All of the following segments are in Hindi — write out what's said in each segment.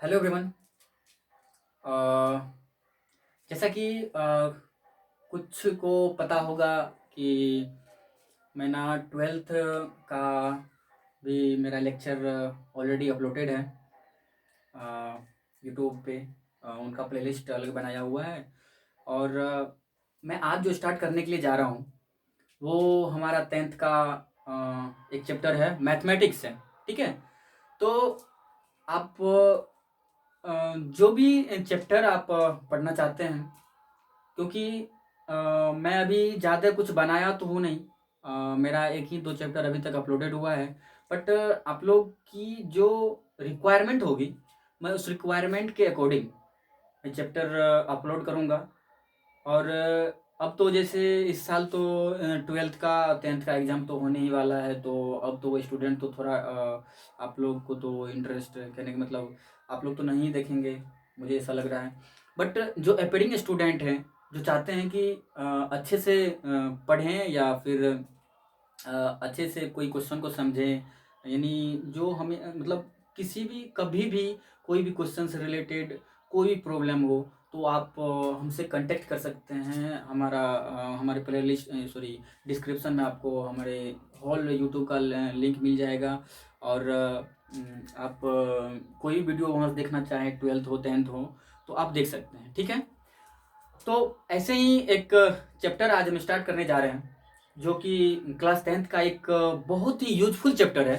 Hello everyone. जैसा कि कुछ को पता होगा कि मैं ना 12th का भी मेरा लेक्चर ऑलरेडी अपलोडेड है यूट्यूब पे। उनका प्लेलिस्ट अलग बनाया हुआ है। और मैं आज जो स्टार्ट करने के लिए जा रहा हूँ वो हमारा 10th का एक चैप्टर है, मैथमेटिक्स है। ठीक है। तो आप जो भी चैप्टर आप पढ़ना चाहते हैं, क्योंकि मैं अभी ज़्यादा कुछ बनाया तो हूँ नहीं। मेरा एक ही 2 चैप्टर अभी तक अपलोडेड हुआ है। बट आप लोग की जो रिक्वायरमेंट होगी, मैं उस रिक्वायरमेंट के अकॉर्डिंग मैं चैप्टर अपलोड करूँगा। और अब तो जैसे इस साल तो 12th का 10th का एग्ज़ाम तो होने ही वाला है, तो अब तो वो स्टूडेंट तो थोड़ा आप लोग को तो इंटरेस्ट कहने का मतलब आप लोग तो नहीं देखेंगे, मुझे ऐसा लग रहा है। बट जो एस्पिरिंग स्टूडेंट हैं, जो चाहते हैं कि अच्छे से पढ़ें या फिर अच्छे से कोई क्वेश्चन को समझें, यानी जो हमें मतलब किसी भी कभी भी कोई भी क्वेश्चन से रिलेटेड कोई भी प्रॉब्लम हो तो आप हमसे कांटेक्ट कर सकते हैं। हमारे प्लेलिस्ट सॉरी डिस्क्रिप्शन में आपको हमारे होल यूट्यूब का लिंक मिल जाएगा। और आप कोई भी वीडियो वहाँ से देखना चाहें, 12th हो 10th हो तो आप देख सकते हैं। ठीक है। तो ऐसे ही एक चैप्टर आज हम स्टार्ट करने जा रहे हैं जो कि क्लास 10th का एक बहुत ही यूजफुल चैप्टर है।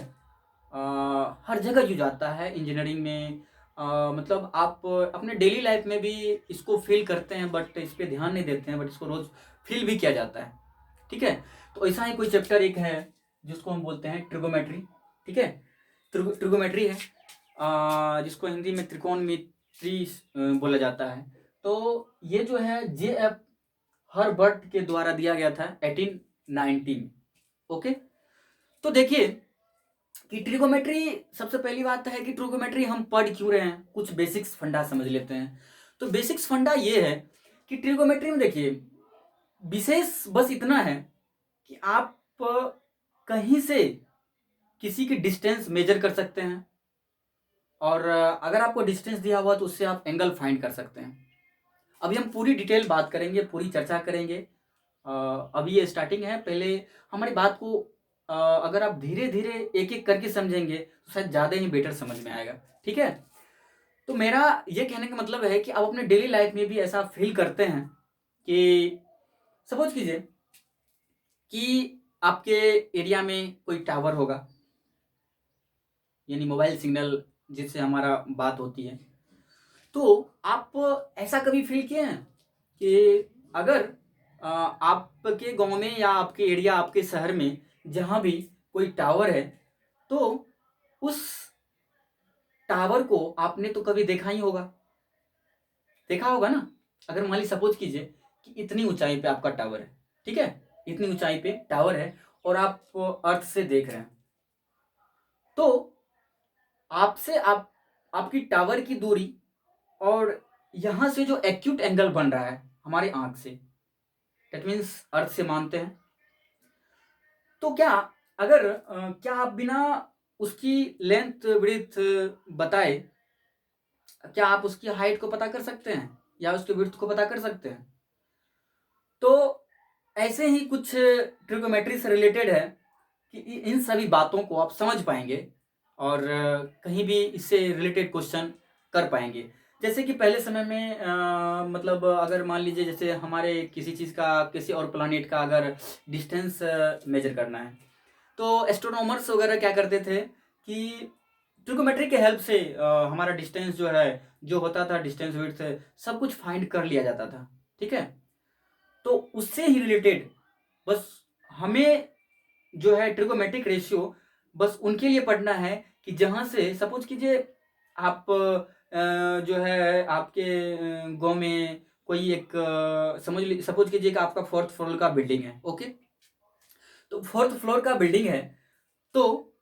हर जगह यूज आता है इंजीनियरिंग में। मतलब आप अपने डेली लाइफ में भी इसको फील करते हैं, बट इस पे ध्यान नहीं देते हैं, बट इसको रोज फील भी किया जाता है। ठीक है। तो ऐसा ही कोई चैप्टर एक है जिसको हम बोलते हैं ट्रिगोमेट्री। ठीक है। ट्रिगोमेट्री है, जिसको हिंदी में त्रिकोणमिति बोला जाता है। तो ये जो है J.F. हर्बर्ट के द्वारा दिया गया था 1819। ओके। तो देखिए कि ट्रिगोमेट्री, सबसे पहली बात है कि ट्रिगोमेट्री हम पढ़ क्यों रहे हैं, कुछ बेसिक्स फंडा समझ लेते हैं। तो बेसिक्स फंडा ये है कि ट्रिगोमेट्री में देखिए विशेष बस इतना है कि आप कहीं से किसी की डिस्टेंस मेजर कर सकते हैं, और अगर आपको डिस्टेंस दिया हुआ तो उससे आप एंगल फाइंड कर सकते हैं। अभी हम पूरी डिटेल बात करेंगे, पूरी चर्चा करेंगे। अभी ये स्टार्टिंग है। पहले हमारी बात को अगर आप धीरे धीरे एक एक करके समझेंगे तो शायद ज़्यादा ही बेटर समझ में आएगा। ठीक है। तो मेरा ये कहने का मतलब है कि आप अपने डेली लाइफ में भी ऐसा फील करते हैं कि सपोज कीजिए कि आपके एरिया में कोई टावर होगा, यानी मोबाइल सिग्नल जिससे हमारा बात होती है। तो आप ऐसा कभी फील किए हैं कि अगर आपके गांव में या आपके एरिया, आपके शहर में जहां भी कोई टावर है, तो उस टावर को आपने तो कभी देखा ही होगा, देखा होगा ना। अगर मान ली सपोज कीजिए कि इतनी ऊंचाई पे आपका टावर है। ठीक है। इतनी ऊंचाई पे टावर है और आप अर्थ से देख रहे हैं, तो आपसे आपकी टावर की दूरी और यहां से जो एक्यूट एंगल बन रहा है हमारी आंख से, दैट मीन्स अर्थ से मानते हैं। तो क्या अगर क्या आप बिना उसकी लेंथ विड्थ बताए, क्या आप उसकी हाइट को पता कर सकते हैं या उसके विड्थ को पता कर सकते हैं? तो ऐसे ही कुछ ट्रिगोमेट्री से रिलेटेड है कि इन सभी बातों को आप समझ पाएंगे और कहीं भी इससे रिलेटेड क्वेश्चन कर पाएंगे। जैसे कि पहले समय में मतलब अगर मान लीजिए जैसे हमारे किसी चीज़ का, किसी और प्लानिट का अगर डिस्टेंस मेजर करना है, तो एस्ट्रोनॉमर्स वगैरह क्या करते थे कि ट्रिगोमेट्री के हेल्प से हमारा डिस्टेंस जो है, जो होता था डिस्टेंस विड्थ, सब कुछ फाइंड कर लिया जाता था। ठीक है। तो उससे ही रिलेटेड बस हमें जो है ट्रिगोमेट्रिक रेशियो बस उनके लिए पढ़ना है कि जहां से सपोज कीजिए आप जो है आपके गांव में कोई एक समझ ली सपोज कीजिए कि आपका 4th फ्लोर का बिल्डिंग है। ओके। तो 4th फ्लोर का बिल्डिंग है, तो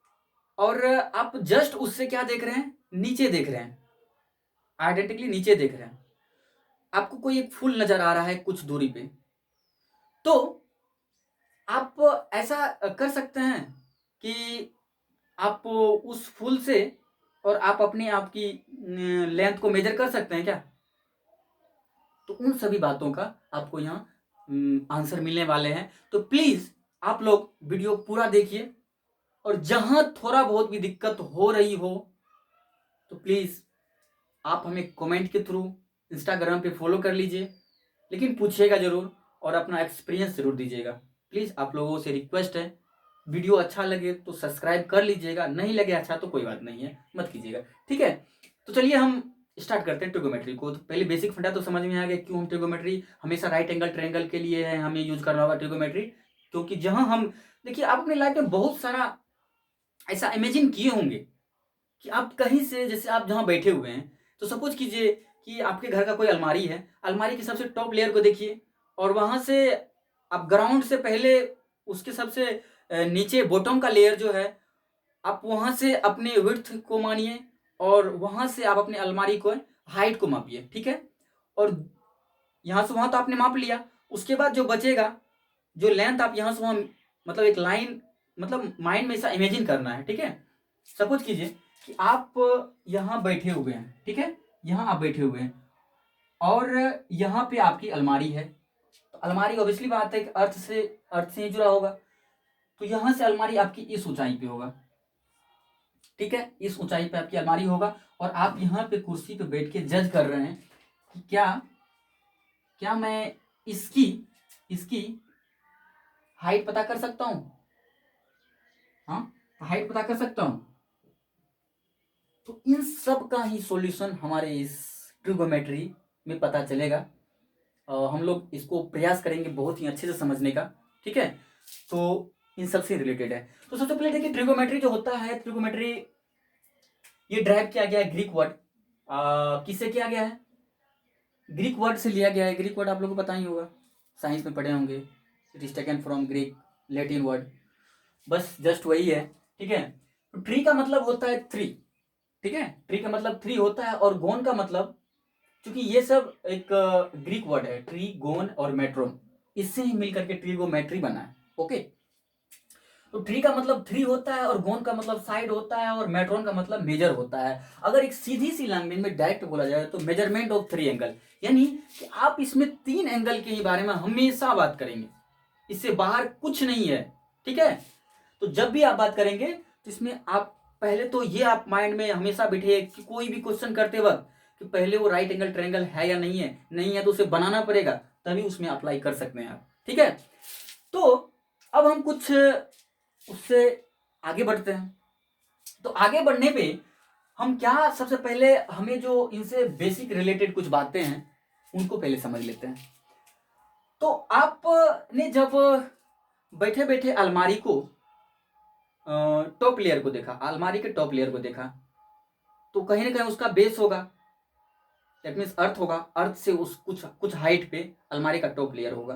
और आप जस्ट उससे क्या देख रहे हैं, नीचे देख रहे हैं, आइडेंटिकली नीचे देख रहे हैं। आपको कोई एक फूल नजर आ रहा है कुछ दूरी पे, तो आप ऐसा कर सकते हैं कि आप उस फूल से और आप अपने आप की लेंथ को मेजर कर सकते हैं क्या? तो उन सभी बातों का आपको यहाँ आंसर मिलने वाले हैं। तो प्लीज आप लोग वीडियो पूरा देखिए, और जहां थोड़ा बहुत भी दिक्कत हो रही हो तो प्लीज आप हमें कमेंट के थ्रू इंस्टाग्राम पे फॉलो कर लीजिए, लेकिन पूछिएगा जरूर और अपना एक्सपीरियंस जरूर दीजिएगा। प्लीज आप लोगों से रिक्वेस्ट है, वीडियो अच्छा लगे तो सब्सक्राइब कर लीजिएगा, नहीं लगे अच्छा तो कोई बात नहीं है, मत कीजिएगा, ठीक है। तो चलिए हम स्टार्ट करते हैं ट्रिगोमेट्री को। तो पहले बेसिक फंडा तो समझ में आ गया क्यों हम ट्रिगोमेट्री हमेशा राइट एंगल ट्रायंगल के लिए है हमें यूज करना होगा ट्रिगोमेट्री, क्योंकि जहां हम देखिए आप अपनी लाइफ में बहुत सारा ऐसा इमेजिन किए होंगे कि आप कहीं से, जैसे आप जहां बैठे हुए हैं तो सपोज कीजिए कि आपके घर का कोई अलमारी है, अलमारी के सबसे टॉप लेयर को देखिए, और वहां से आप ग्राउंड से पहले उसके सबसे नीचे बॉटम का लेयर जो है, आप वहां से अपने विड्थ को मानिए और वहां से आप अपने अलमारी को हाइट को मापिए, ठीक है। और यहाँ से वहां तो आपने माप लिया, उसके बाद जो बचेगा, जो लेंथ आप यहाँ से वहां, मतलब एक लाइन, मतलब माइंड में ऐसा इमेजिन करना है, ठीक है। सपोज कीजिए कि आप यहाँ बैठे हुए हैं, ठीक है, यहाँ आप बैठे हुए हैं और यहाँ पे आपकी अलमारी है। तो अलमारी ऑब्वियसली बात है कि अर्थ से ही जुड़ा होगा, तो यहाँ से अलमारी आपकी इस ऊंचाई पे होगा, ठीक है, इस ऊंचाई पे आपकी अलमारी होगा। और आप यहाँ पे कुर्सी पे बैठ के जज कर रहे हैं कि क्या क्या मैं इसकी इसकी हाइट पता कर सकता हूं, हाँ, हाइट पता कर सकता हूं। तो इन सब का ही सॉल्यूशन हमारे इस ट्रिगोमेट्री में पता चलेगा। हम लोग इसको प्रयास करेंगे बहुत ही अच्छे से समझने का, ठीक है। तो इन सब से रिलेटेड है। तो सबसे पहले देखिए ट्रिगोमेट्री जो होता है, ट्रिगोमेट्री ये ड्राइव किया गया है ग्रीक वर्ड, किससे किया गया है? ग्रीक वर्ड से लिया गया है। ग्रीक वर्ड आप लोगों को पता ही होगा, साइंस में पढ़े होंगे, it is taken from Greek Latin word, बस जस्ट वही है, ठीक है। तो ट्री का मतलब होता है थ्री, ठीक है, ट्री का मतलब थ्री होता है, और गोन का मतलब, क्योंकि ये सब एक ग्रीक वर्ड है, ट्री गोन और मेट्रोन, इससे ही मिलकर के ट्रिगोमेट्री बना है, ओके। तो ट्री का मतलब थ्री होता है, और गोन का मतलब साइड होता है, और मेट्रोन का मतलब मेजर होता है। अगर एक सीधी सी लैंग्वेज में डायरेक्ट बोला जाए तो मेजरमेंट ऑफ थ्री एंगल, यानी कि आप इसमें तीन एंगल के ही बारे में हमेशा बात करेंगे, इससे बाहर कुछ नहीं है, ठीक है। तो जब भी आप बात करेंगे तो इसमें आप पहले तो ये आप माइंड में हमेशा बिठे कि कोई भी क्वेश्चन करते वक्त कि पहले वो राइट एंगल ट्रायंगल है या नहीं है, नहीं है तो उसे बनाना पड़ेगा, तभी उसमें अप्लाई कर सकते हैं आप, ठीक है। तो अब हम कुछ उससे आगे बढ़ते हैं। तो आगे बढ़ने पे हम क्या, सबसे पहले हमें जो इनसे बेसिक रिलेटेड कुछ बातें हैं उनको पहले समझ लेते हैं। तो आपने जब बैठे बैठे अलमारी को टॉप लेयर को देखा, अलमारी के टॉप लेयर को देखा, तो कहीं ना कहीं उसका बेस होगा, दैट मीन्स अर्थ होगा, अर्थ से उस कुछ कुछ हाइट पे अलमारी का टॉप लेयर होगा।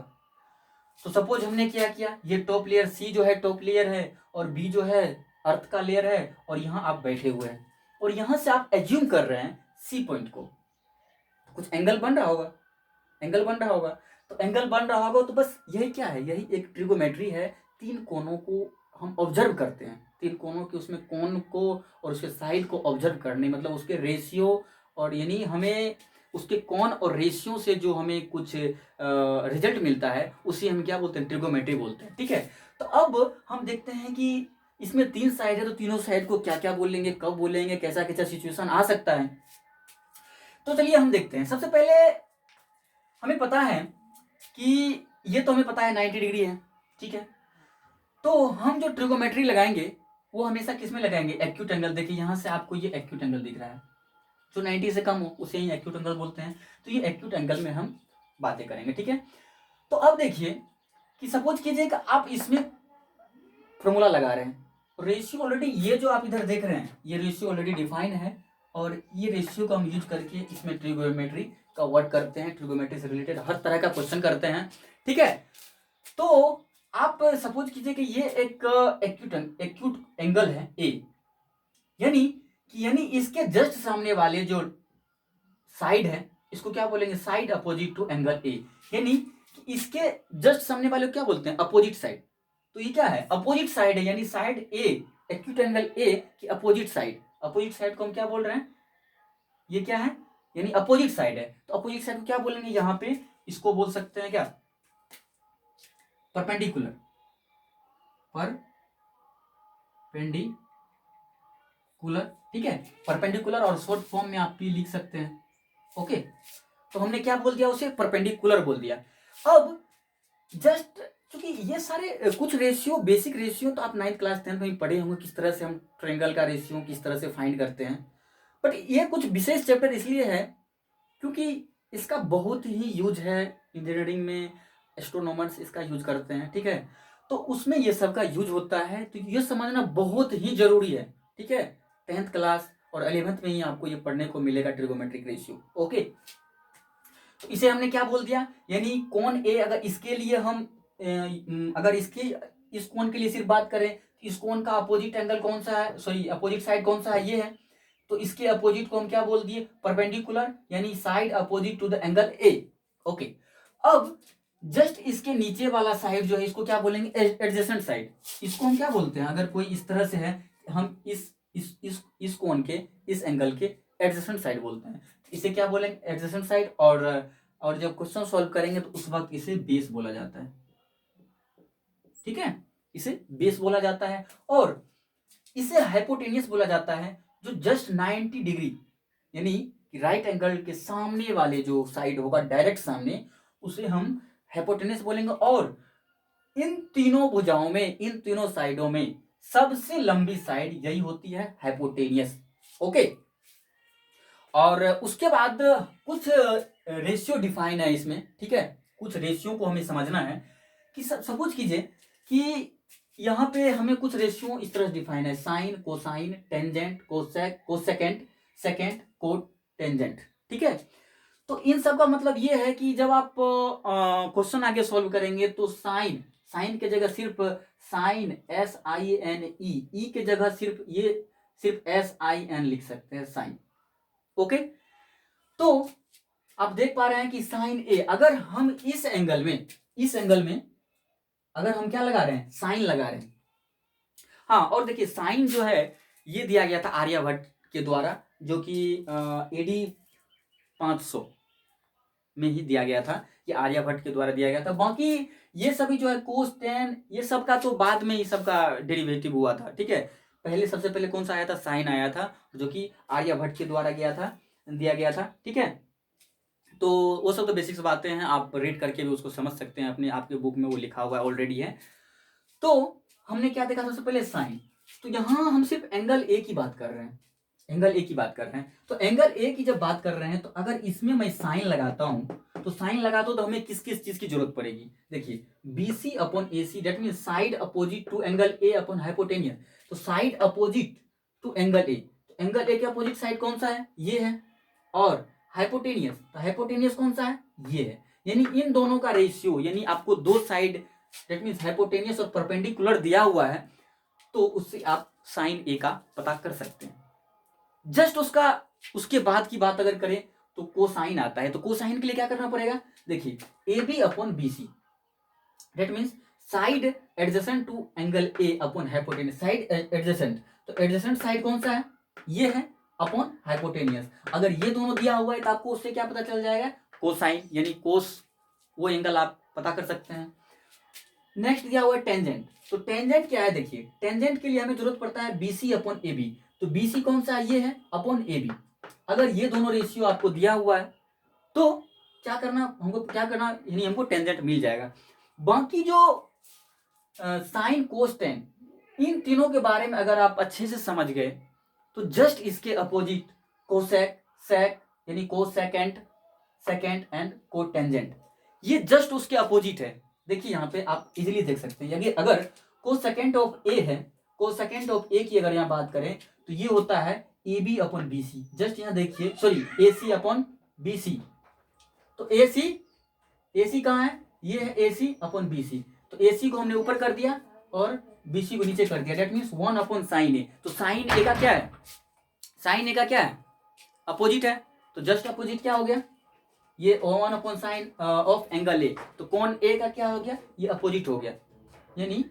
तो सपोज हमने क्या किया, ये टॉप लेयर सी जो है टॉप लेयर है, और बी जो है अर्थ का लेयर है, और यहाँ आप बैठे हुए हैं, और यहाँ से आप एज्यूम कर रहे हैं सी पॉइंट को, कुछ एंगल बन रहा होगा, एंगल बन रहा होगा। तो एंगल बन रहा होगा, तो बस यही क्या है, यही एक ट्रिगोमेट्री है। तीन कोनों को हम ऑब्जर्व करते हैं, तीन कोनों के उसमें कोन को और उसके साइड को ऑब्जर्व करने, मतलब उसके रेशियो, और यानी हमें उसके कोन और रेशियो से जो हमें कुछ रिजल्ट मिलता है उसे हम क्या बोलते हैं, ट्रिगोमेट्री बोलते हैं, ठीक है। तो अब हम देखते हैं कि इसमें तीन साइड है, तो तीनों साइड को क्या क्या बोलेंगे, कब बोलेंगे, कैसा कैसा सिचुएशन आ सकता है। तो चलिए हम देखते हैं। सबसे पहले हमें पता है कि ये तो हमें पता है 90 डिग्री है, ठीक है। तो हम जो ट्रिगोमेट्री लगाएंगे वो हमेशा किस में लगाएंगे, एक्यूट एंगल। देखिए यहाँ से आपको ये एक्यूट एंगल दिख रहा है, जो 90 से कम हो उसे ही एक्यूट एंगल बोलते हैं। तो ये एक्यूट एंगल में हम बातें करेंगे, ठीक है। तो अब देखिए कि सपोज कीजिए कि आप इसमें फॉर्मूला लगा रहे हैं, रेशियो ऑलरेडी, ये जो आप इधर देख रहे हैं ये रेशियो ऑलरेडी डिफाइन है, और ये रेशियो का हम यूज करके इसमें ट्रिगोमेट्री का वर्क करते हैं, ट्रिगोमेट्री से रिलेटेड हर तरह का क्वेश्चन करते हैं, ठीक है। तो आप सपोज कीजिए कि ये एक एक्यूट एंगल है ए, यानी इसके जस्ट सामने वाले जो साइड है इसको क्या बोलेंगे, side opposite to angle A, यानी कि इसके जस्ट सामने वाले को क्या बोलते हैं, अपोजिट साइड। तो ये क्या है, अपोजिट साइड है, यानी side A, acute angle A की अपोजिट साइड, अपोजिट साइड को हम क्या बोल रहे हैं, ये क्या है, यानी अपोजिट साइड है। तो अपोजिट साइड को क्या बोलेंगे यहाँ पे, इसको बोल सकते हैं क्या, परपेंडिकुलर, परपेंडिकुलर, ठीक है, परपेंडिकुलर, और शॉर्ट फॉर्म में आप भी लिख सकते हैं। ओके, तो हमने क्या बोल दिया, उसे परपेंडिकुलर बोल दिया। अब जस्ट क्योंकि ये सारे कुछ रेशियो, बेसिक रेशियो तो आप 9th क्लास 10th में पढ़े होंगे, किस तरह से हम ट्रायंगल का रेशियो किस तरह से फाइंड करते हैं, बट ये कुछ विशेष चैप्टर इसलिए है क्योंकि इसका बहुत ही यूज है इंजीनियरिंग में, एस्ट्रोनॉमर्स इसका यूज करते हैं, ठीक है, तो उसमें ये सब का यूज होता है, तो ये समझना बहुत ही जरूरी है, ठीक है। 10th क्लास और 11th में ही आपको ये पढ़ने को मिलेगा, ट्रिगोमेट्रिक रेशियो। ओके, तो इसे हमने क्या बोल दिया, यानी कोण ए, अगर इसके लिए हम अगर इसकी इस कोण के लिए सिर्फ बात करें, तो इस कोण का अपोजिट एंगल कौन सा है, सॉरी अपोजिट साइड कौन सा है, ये है, तो इसके अपोजिट को हम क्या बोल दिए, परपेंडिकुलर, यानी side opposite to the angle A. Okay, अब जस्ट इसके नीचे वाला साइड जो है इसको क्या बोलेंगे, एडजेसेंट साइड। इसको हम क्या बोलते हैं, अगर कोई इस तरह से है, हम इस कोण के, इस एंगल के एडजेसेंट साइड बोलते हैं, इसे क्या बोलेंगे, एडजेसेंट साइड। और जब क्वेश्चन सॉल्व करेंगे तो उस वक्त इसे बेस बोला जाता है, ठीक है, इसे बेस बोला जाता है। और इसे हाइपोटेनियस बोला जाता है, जो जस्ट 90 डिग्री, यानी राइट एंगल के सामने वाले जो साइड होगा, डायरेक्ट सामने, उसे हम हाइपोटेनियस बोलेंगे। और इन तीनों भुजाओं में, इन तीनों साइडों में सबसे लंबी साइड यही होती है, हाइपोटेनियस। ओके, और उसके बाद कुछ रेशियो डिफाइन है इसमें, ठीक है, कुछ रेशियो को हमें समझना है कि सपोज कीजिए कि यहाँ पे हमें कुछ रेशियो इस तरह डिफाइन है, sine, cosine, tangent, cosecant, secant, cotangent, ठीक है। तो इन सब का मतलब ये है कि जब आप क्वेश्चन आगे सॉल्व करेंगे तो साइन, साइन के जगह सिर्फ साइन, SINE, ई के जगह सिर्फ ये सिर्फ SIN लिख सकते हैं, साइन। ओके, तो आप देख पा रहे हैं कि साइन ए, अगर हम इस एंगल में अगर हम क्या लगा रहे हैं, साइन लगा रहे हैं, हाँ, और देखिए साइन जो है ये दिया गया था आर्यभट्ट के द्वारा, जो कि AD 500 में ही दिया गया था, ये आर्यभट्ट के द्वारा दिया गया था। बाकी ये सभी जो है कोस टेन, ये सब का तो बाद में ही सबका डेरिवेटिव हुआ था, ठीक है। पहले सबसे पहले कौन सा आया था, साइन आया था, जो कि आर्यभट्ट के द्वारा दिया गया था, ठीक है। तो वो सब तो बेसिक्स बातें हैं, आप रीड करके भी उसको समझ सकते हैं, अपने आपके बुक में वो लिखा हुआ है ऑलरेडी है। तो हमने क्या देखा, सबसे पहले साइन, तो यहां हम सिर्फ एंगल ए की बात कर रहे हैं, एंगल ए की बात कर रहे हैं। तो एंगल ए की जब बात कर रहे हैं, तो अगर इसमें मैं साइन लगाता हूं, तो साइन लगाता हूं तो हमें किस किस चीज की जरूरत पड़ेगी, देखिए BC upon AC, that mean side opposite to angle A upon hypotenuse. तो side opposite to angle A, तो एंगल ए के अपोजिट साइड कौन सा है, ये है, और हाइपोटेनियस, तो हाइपोटेनियस कौन सा है, ये है। यानी इन दोनों का रेशियो, यानी आपको दो साइड, दैट मीन्स हाइपोटेनियस और परपेंडिकुलर दिया हुआ है, तो उससे आप साइन ए का पता कर सकते हैं। जस्ट उसके बाद की बात अगर करें तो कोसाइन आता है, तो कोसाइन के लिए क्या करना पड़ेगा, देखिए AB upon BC, that means side adjacent to angle A upon hypotenuse, side adjacent, तो एडजेसेंट साइड कौन सा है, ये है, अपॉन हाइपोटेनियस। अगर ये दोनों दिया हुआ है तो आपको उससे क्या पता चल जाएगा, कोसाइन, यानी कोस, वो एंगल आप पता कर सकते हैं। नेक्स्ट दिया हुआ है टेंजेंट, तो टेंजेंट क्या है, देखिए टेंजेंट के लिए हमें जरूरत पड़ता है BC अपॉन AB, तो BC कौन सा है, ये है, अपॉन AB। अगर ये दोनों रेशियो आपको दिया हुआ है तो क्या करना, यानी हमको टेंजेंट मिल जाएगा। बाकी जो साइन, कोस, टेन, इन तीनों के बारे में अगर आप अच्छे से समझ गए तो जस्ट इसके अपोजिट कोसेक, सेक, यानी कोसेकेंट, सेकेंड एंड कोटेंजेंट, ये जस्ट उसके अपोजिट है। देखिए यहाँ पे आप इजीली देख सकते हैं, अगर कोसेकेंट ऑफ ए है, कोसेकेंट ऑफ ए की अगर यहाँ बात करें तो ये होता है AB अपॉन BC। जस्ट यहाँ देखिए, सॉरी AC अपॉन BC, तो AC कहाँ है, ये है AC अपॉन BC, तो AC को हमने ऊपर कर दिया और BC को नीचे कर दिया, दैट मीन्स 1 अपॉन साइन ए। तो साइन ए का क्या है, साइन ए का क्या है, अपोजिट है, तो जस्ट अपोजिट क्या हो गया, ये 1 upon sine of angle A, तो कौन ए का क्या हो गया, ये अपोजिट हो गया, यानी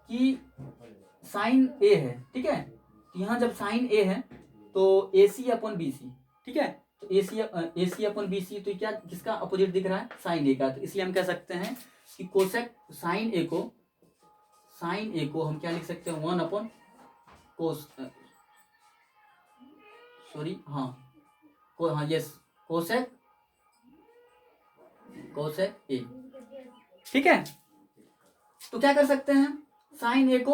कि साइन ए है, ठीक है। तो यहां जब साइन ए है तो AC अपॉन BC, ठीक है। तो AC अपॉन BC, तो क्या किसका अपोजिट दिख रहा है, साइन ए का। तो इसलिए हम कह सकते हैं कि कोसेक साइन ए को हम क्या लिख सकते हैं, 1 अपॉन कोस, सॉरी हाँ यस, कोसेक ए, ठीक है। तो क्या कर सकते हैं, साइन ए को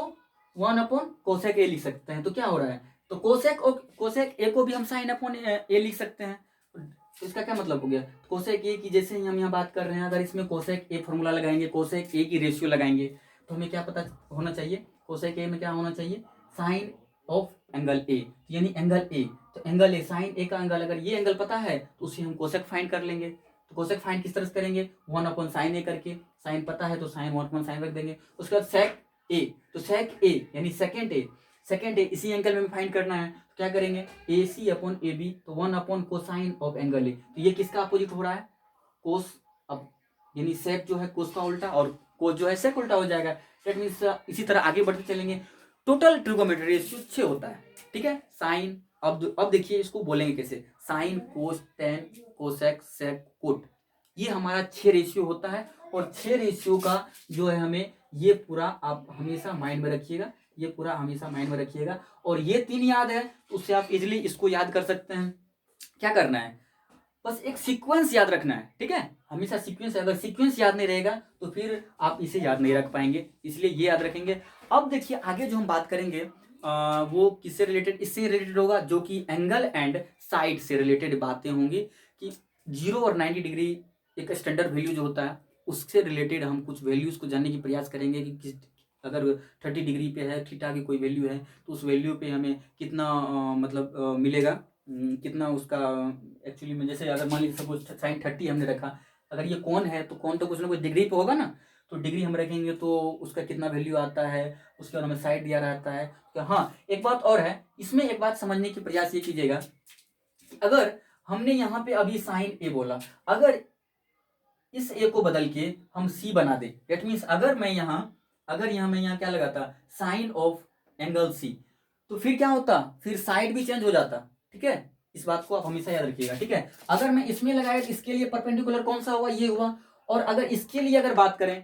1 अपॉन कोसेक ए लिख सकते हैं। तो क्या हो रहा है, तो कोसेक ए को भी हम साइन अपॉन ए लिख सकते हैं। तो इसका क्या मतलब हो गया, कोसेक ए की जैसे ही हम यहाँ बात कर रहे हैं, अगर इसमें कोसेक ए फॉर्मूला लगाएंगे, कोसेक ए की रेशियो लगाएंगे, तो हमें क्या पता होना चाहिए, कोसेक ए में क्या होना चाहिए, साइन ऑफ एंगल ए, यानी एंगल ए। तो एंगल ए, साइन ए का एंगल, अगर ये एंगल पता है तो उसे हम कोसेक फाइंड कर लेंगे। तो कोसेक फाइंड किस तरह से करेंगे, 1 अपॉन साइन ए करके, साइन पता है तो साइन 1 अपॉन साइन रख देंगे। उसके बाद सेक ए, तो सेक ए यानी सेकेंड ए इसी एंगल में फाइंड करना है। तो क्या करेंगे, AC अपॉन AB, तो 1 upon cosine of angle A. तो ये किसका अपोजिट हो रहा है, कोस, अब यानी सेक जो है कोस का उल्टा, और कोस जो है सेक उल्टा हो जाएगा। दैट मीन्स इसी तरह आगे बढ़ते चलेंगे। टोटल ट्रिगोनोमेट्री रेशियो 6 होता है, ठीक है। साइन, अब देखिए इसको बोलेंगे कैसे, sine cos tan cosec sec cot, ये हमारा 6 रेशियो होता है। और 6 रेशियो का जो है हमें ये पूरा आप हमेशा माइंड में रखिएगा, ये पूरा हमेशा माइंड में रखिएगा। और ये 3 याद है तो उससे आप इजिली इसको याद कर सकते हैं। क्या करना है, बस एक सीक्वेंस याद रखना है, ठीक है। हमेशा सीक्वेंस, अगर सीक्वेंस याद नहीं रहेगा तो फिर आप इसे याद नहीं रख पाएंगे, इसलिए ये याद रखेंगे। अब देखिए आगे जो हम बात करेंगे वो किससे रिलेटेड, इससे रिलेटेड होगा, जो कि एंगल एंड साइड से रिलेटेड बातें होंगी, कि 0 और 90 डिग्री एक स्टैंडर्ड वैल्यू जो होता है उससे रिलेटेड हम कुछ वैल्यूज को जानने की प्रयास करेंगे कि किस, अगर 30 डिग्री पे है, थीटा की कोई वैल्यू है, तो उस वैल्यू पे हमें कितना मिलेगा, कितना उसका एक्चुअली में, जैसे अगर मान लीजिए सपोज साइन 30 हमने रखा, अगर ये कौन है तो कौन तो कुछ ना कुछ डिग्री पे होगा ना, तो डिग्री हम रखेंगे तो उसका कितना वैल्यू आता है, उसके बाद हमें साइड दिया रहता है। तो हाँ, एक बात और है इसमें, एक बात समझने की प्रयास ये कीजिएगा, अगर हमने यहाँ पे अभी साइन ए बोला, अगर इस ए को बदल के हम सी बना दे, दैट मीन्स अगर मैं यहाँ क्या लगाता, साइन ऑफ एंगल सी, तो फिर क्या होता, फिर साइड भी चेंज हो जाता, ठीक है। इस बात को आप हमेशा याद रखिएगा, ठीक है। अगर मैं इसमें लगाया तो इसके लिए परपेंडिकुलर कौन सा हुआ, ये हुआ। और अगर इसके लिए अगर बात करें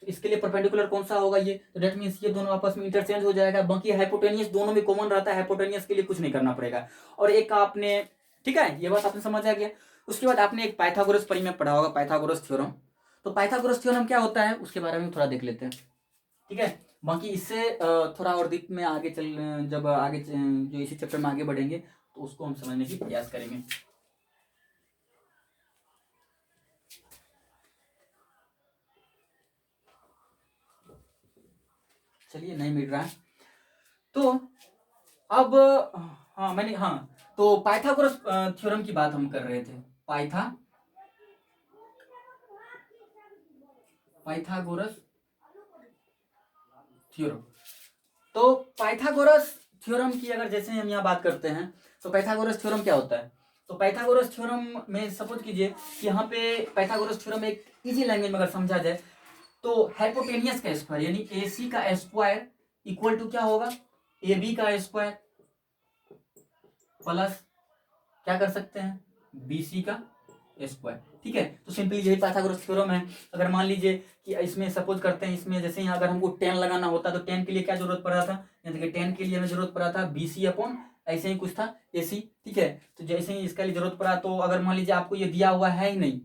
तो इसके लिए परपेंडिकुलर कौन सा होगा, ये। तो दैट मीन्स ये दोनों आपस में इंटरचेंज हो जाएगा। बाकी हाइपोटेनियस दोनों में कॉमन रहता है, हाइपोटेनियस के लिए कुछ नहीं करना पड़ेगा। और एक आपने, ठीक है, ये बात आपने समझ आ गया। उसके बाद आपने एक पाइथागोरस परी में पढ़ा होगा, पाइथागोरस थ्योरम। तो पाइथागोरस थ्योरम क्या होता है उसके बारे में थोड़ा देख लेते हैं, ठीक है। बाकी इससे थोड़ा और दिख में आगे जब आगे जो इसी चैप्टर में आगे बढ़ेंगे तो उसको हम समझने की प्रयास करेंगे। चलिए, नहीं मिल रहा है तो अब, तो पाइथागोरस थ्योरम की बात हम कर रहे थे। Pythagoras theorem. तो पाइथागोरस थ्योरम की अगर जैसे हम यहाँ बात करते हैं, तो पाइथागोरस थ्योरम क्या होता है, तो पाइथागोरस थ्योरम में सपोज कीजिए कि यहाँ पे पाइथागोरस थ्योरम एक इजी लैंग्वेज में अगर समझा जाए तो हाइपोटेनियस का स्क्वायर यानी AC का स्क्वायर इक्वल टू क्या होगा, AB का स्क्वायर प्लस क्या कर सकते हैं, BC का स्क्वायर, ठीक है। तो सिंपली यही पाइथागोरस थ्योरम है। अगर मान लीजिए कि इसमें सपोज करते हैं, इसमें जैसे यहाँ अगर हमको 10 लगाना होता तो 10 के लिए क्या जरूरत पड़ रहा था, यानी कि 10 के लिए हमें जरूरत पड़ा था BC अपॉन ऐसे ही कुछ था AC, ठीक है। तो जैसे ही इसका लिए जरूरत पड़ा, तो अगर मान लीजिए आपको ये दिया हुआ है ही नहीं,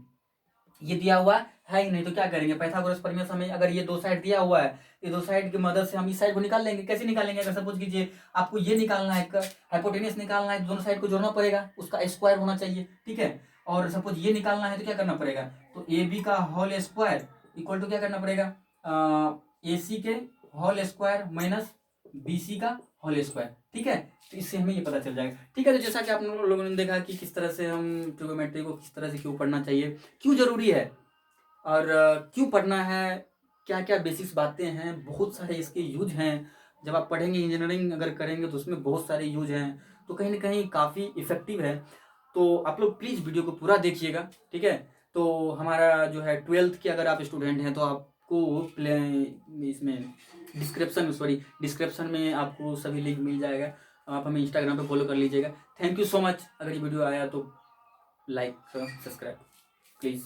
ये दिया हुआ है ही नहीं, तो क्या करेंगे, पाइथागोरस प्रमेय से हमें अगर ये दो साइड दिया हुआ है, ये दो साइड की मदद से हम इस साइड को निकाल लेंगे। कैसे निकालेंगे, अगर सपोज कीजिए आपको ये निकालना है, हाइपोटेनियस निकालना है, दोनों साइड को जोड़ना पड़ेगा, उसका स्क्वायर होना चाहिए, ठीक है। और सपोज ये निकालना है तो क्या करना पड़ेगा, तो AB का होल स्क्वायर इक्वल टू क्या करना पड़ेगा, AC के होल स्क्वायर माइनस BC का होल स्क्वायर, ठीक है। तो इससे हमें ये पता चल जाएगा, ठीक है। तो जैसा कि आप लोगों ने देखा कि किस तरह से हम ट्रिगोनोमेट्री को किस तरह से क्यों पढ़ना चाहिए, क्यों जरूरी है, और क्यों पढ़ना है, क्या क्या बेसिक्स बातें हैं, बहुत सारे इसके यूज हैं। जब आप पढ़ेंगे, इंजीनियरिंग अगर करेंगे तो उसमें बहुत सारे यूज हैं, तो कहीं ना कहीं काफ़ी इफेक्टिव है। तो आप लोग प्लीज़ वीडियो को पूरा देखिएगा, ठीक है। तो हमारा जो है 12th के अगर आप स्टूडेंट हैं तो आपको इसमें डिस्क्रिप्शन में आपको सभी लिंक मिल जाएगा। आप हमें इंस्टाग्राम पे फॉलो कर लीजिएगा। Thank you so much. अगर ये वीडियो आया तो लाइक सब्सक्राइब प्लीज़।